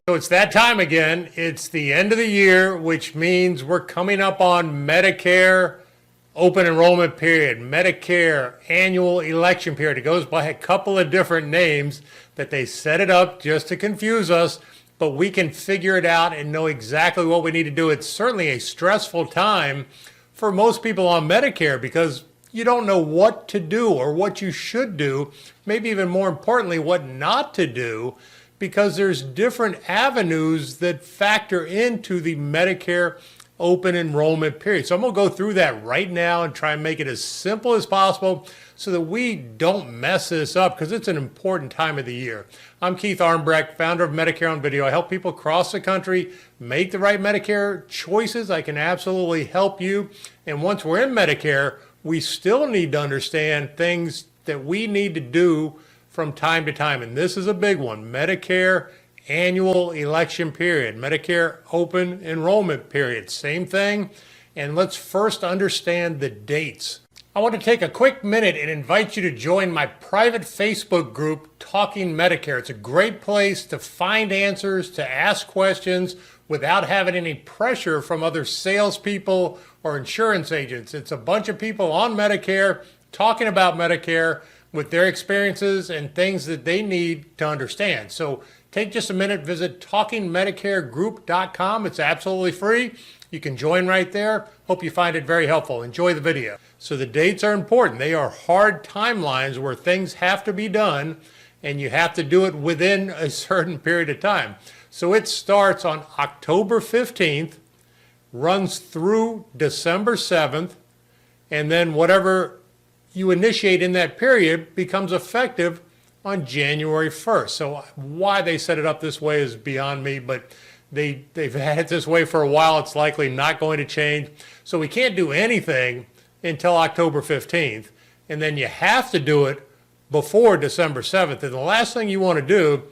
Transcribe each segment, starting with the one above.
So it's that time again. It's the end of the year, which means we're coming up on Medicare Open Enrollment Period, Medicare Annual Election Period. It goes by a couple of different names that they set it up just to confuse us, but we can figure it out and know exactly what we need to do. It's certainly a stressful time for most people on Medicare because you don't know what to do or what you should do, maybe even more importantly, what not to do, because there's different avenues that factor into the Medicare Open Enrollment Period. So I'm going to go through that right now and try and make it as simple as possible so that we don't mess this up, because it's an important time of the year. I'm Keith Armbrecht, founder of Medicare on Video. I help people across the country make the right Medicare choices. I can absolutely help you. And once we're in Medicare, we still need to understand things that we need to do from time to time. And this is a big one: Medicare Annual Election Period, Medicare Open Enrollment Period. Same thing. And let's first understand the dates. I want to take a quick minute and invite you to join my private Facebook group, Talking Medicare. It's a great place to find answers, to ask questions without having any pressure from other salespeople or insurance agents. It's a bunch of people on Medicare talking about Medicare with their experiences and things that they need to understand. So take just a minute, visit talkingmedicaregroup.com. It's absolutely free. You can join right there. Hope you find it very helpful. Enjoy the video. So the dates are important. They are hard timelines where things have to be done, and you have to do it within a certain period of time. So it starts on October 15th, runs through December 7th, and then whatever you initiate in that period becomes effective on January 1st. So why they set it up this way is beyond me, but they've had it this way for a while. It's likely not going to change. So we can't do anything until October 15th, and then you have to do it before December 7th. And the last thing you want to do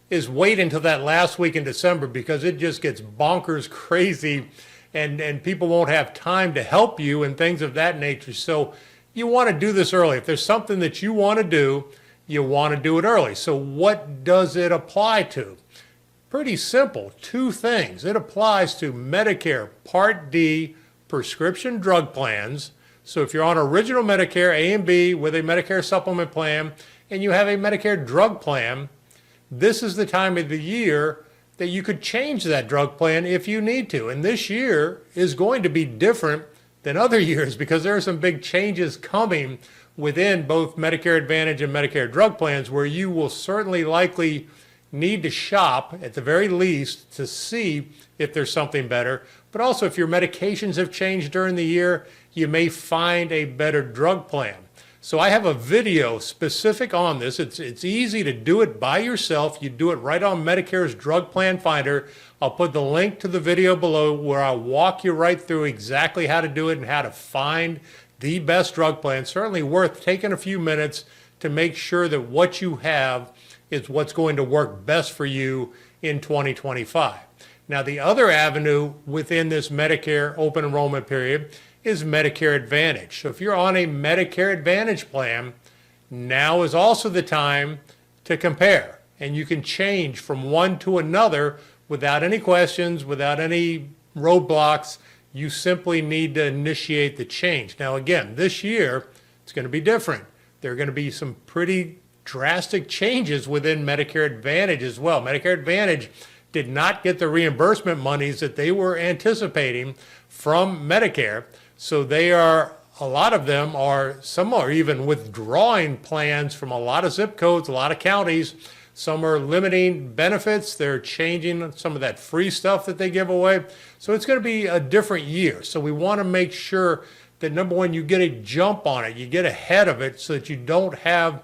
is wait until that last week in December, because it just gets bonkers crazy, and people won't have time to help you and things of that nature. So you want to do this early. If there's something that you want to do, you want to do it early. So what does it apply to? Pretty simple, two things. It applies to Medicare Part D prescription drug plans. So if you're on original Medicare A and B with a Medicare supplement plan and you have a Medicare drug plan, this is the time of the year that you could change that drug plan if you need to. And this year is going to be different than other years because there are some big changes coming within both Medicare Advantage and Medicare drug plans, where you will certainly likely need to shop at the very least to see if there's something better. But also, if your medications have changed during the year, you may find a better drug plan. So I have a video specific on this. It's easy to do it by yourself. You do it right on Medicare's Drug Plan Finder. I'll put the link to the video below where I'll walk you right through exactly how to do it and how to find the best drug plan. Certainly worth taking a few minutes to make sure that what you have is what's going to work best for you in 2025. Now, the other avenue within this Medicare Open Enrollment Period is Medicare Advantage. So if you're on a Medicare Advantage plan, now is also the time to compare, and you can change from one to another without any questions, without any roadblocks. You simply need to initiate the change. Now again, this year it's going to be different. There are going to be some pretty drastic changes within Medicare Advantage as well. Medicare Advantage did not get the reimbursement monies that they were anticipating from Medicare. So a lot of them are, some are even withdrawing plans from a lot of zip codes, a lot of counties. Some are limiting benefits. They're changing some of that free stuff that they give away. So it's going to be a different year. So we want to make sure that, number one, you get a jump on it. You get ahead of it so that you don't have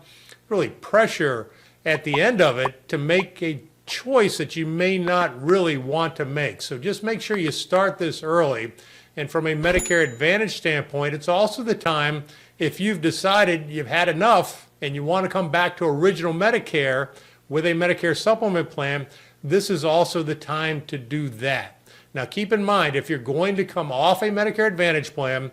really pressure at the end of it to make a choice that you may not really want to make. So just make sure you start this early. And from a Medicare Advantage standpoint, it's also the time, if you've decided you've had enough and you want to come back to original Medicare with a Medicare supplement plan, this is also the time to do that. Now keep in mind, if you're going to come off a Medicare Advantage plan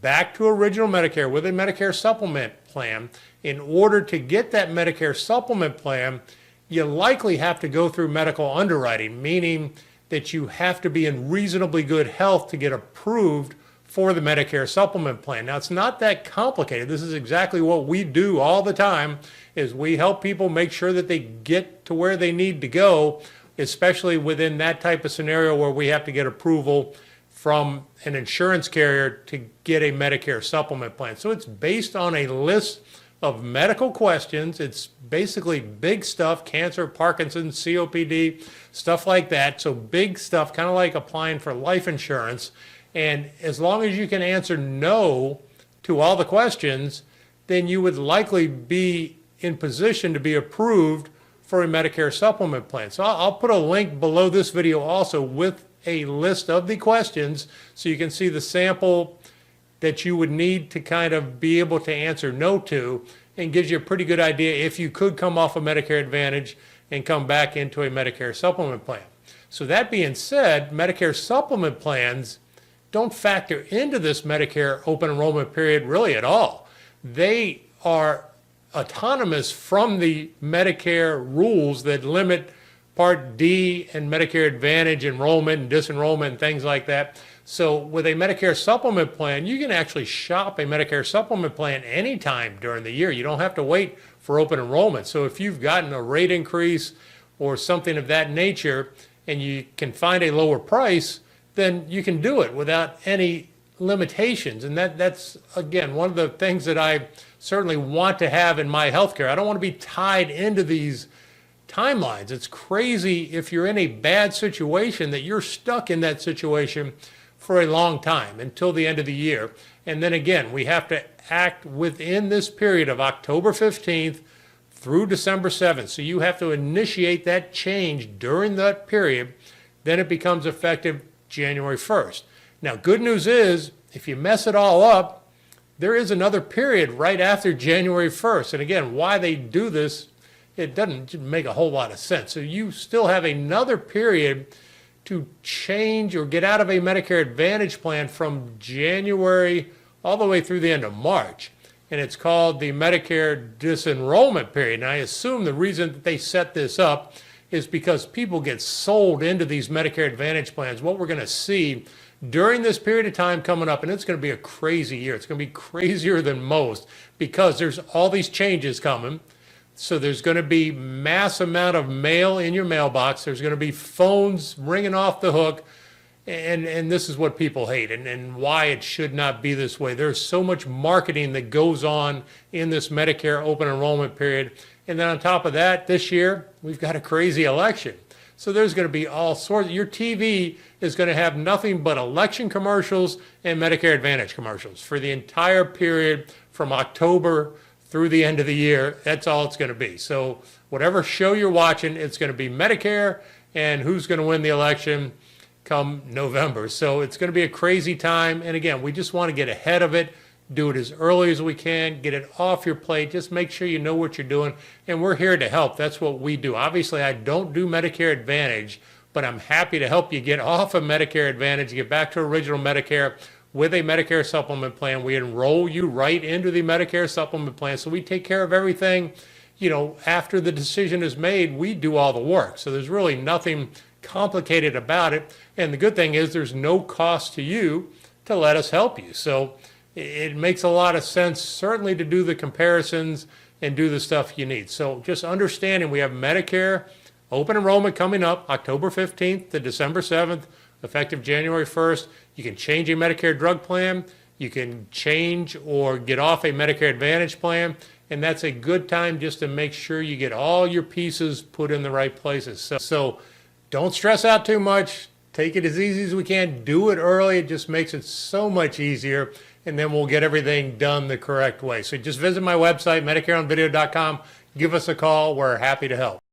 back to original Medicare with a Medicare supplement plan, in order to get that Medicare supplement plan, you likely have to go through medical underwriting, meaning that you have to be in reasonably good health to get approved for the Medicare supplement plan. Now, it's not that complicated. This is exactly what we do all the time, is we help people make sure that they get to where they need to go, especially within that type of scenario where we have to get approval from an insurance carrier to get a Medicare supplement plan. So it's based on a list of medical questions. It's basically big stuff: cancer, Parkinson's, COPD, stuff like that. So big stuff, kind of like applying for life insurance. And as long as you can answer no to all the questions, then you would likely be in position to be approved for a Medicare supplement plan. So I'll put a link below this video also with a list of the questions so you can see the sample that you would need to kind of be able to answer no to, and gives you a pretty good idea if you could come off a Medicare Advantage and come back into a Medicare supplement plan. So that being said, Medicare supplement plans don't factor into this Medicare open enrollment period really at all. They are autonomous from the Medicare rules that limit Part D and Medicare Advantage enrollment and disenrollment and things like that. So with a Medicare supplement plan, you can actually shop a Medicare supplement plan anytime during the year. You don't have to wait for open enrollment. So if you've gotten a rate increase or something of that nature and you can find a lower price, then you can do it without any limitations. And that's, again, one of the things that I certainly want to have in my healthcare. I don't want to be tied into these timelines. It's crazy if you're in a bad situation that you're stuck in that situation for a long time until the end of the year. And then again, we have to act within this period of October 15th through December 7th. So you have to initiate that change during that period. Then it becomes effective January 1st. Now, good news is, if you mess it all up, there is another period right after January 1st. And again, why they do this, it doesn't make a whole lot of sense. So you still have another period to change or get out of a Medicare Advantage plan from January all the way through the end of March. And it's called the Medicare Disenrollment Period. And I assume the reason that they set this up is because people get sold into these Medicare Advantage plans. What we're going to see during this period of time coming up, and it's going to be a crazy year. It's going to be crazier than most because there's all these changes coming. So there's going to be mass amount of mail in your mailbox. There's going to be phones ringing off the hook. And this is what people hate and why it should not be this way. There's so much marketing that goes on in this Medicare open enrollment period. And then on top of that, this year, we've got a crazy election. So there's going to be all sorts. Your TV is going to have nothing but election commercials and Medicare Advantage commercials for the entire period from October through the end of the year. That's all it's going to be. So whatever show you're watching, it's going to be Medicare and who's going to win the election come November. So it's going to be a crazy time. And again, we just want to get ahead of it, do it as early as we can, get it off your plate. Just make sure you know what you're doing. And we're here to help. That's what we do. Obviously, I don't do Medicare Advantage, but I'm happy to help you get off of Medicare Advantage, get back to original Medicare with a Medicare supplement plan. We enroll you right into the Medicare supplement plan. So we take care of everything. You know, after the decision is made, we do all the work. So there's really nothing complicated about it. And the good thing is there's no cost to you to let us help you. So it makes a lot of sense, certainly, to do the comparisons and do the stuff you need. So just understanding we have Medicare open enrollment coming up October 15th to December 7th, effective January 1st. You can change a Medicare drug plan. You can change or get off a Medicare Advantage plan. And that's a good time just to make sure you get all your pieces put in the right places. So don't stress out too much. Take it as easy as we can. Do it early. It just makes it so much easier. And then we'll get everything done the correct way. So just visit my website, MedicareOnVideo.com. Give us a call. We're happy to help.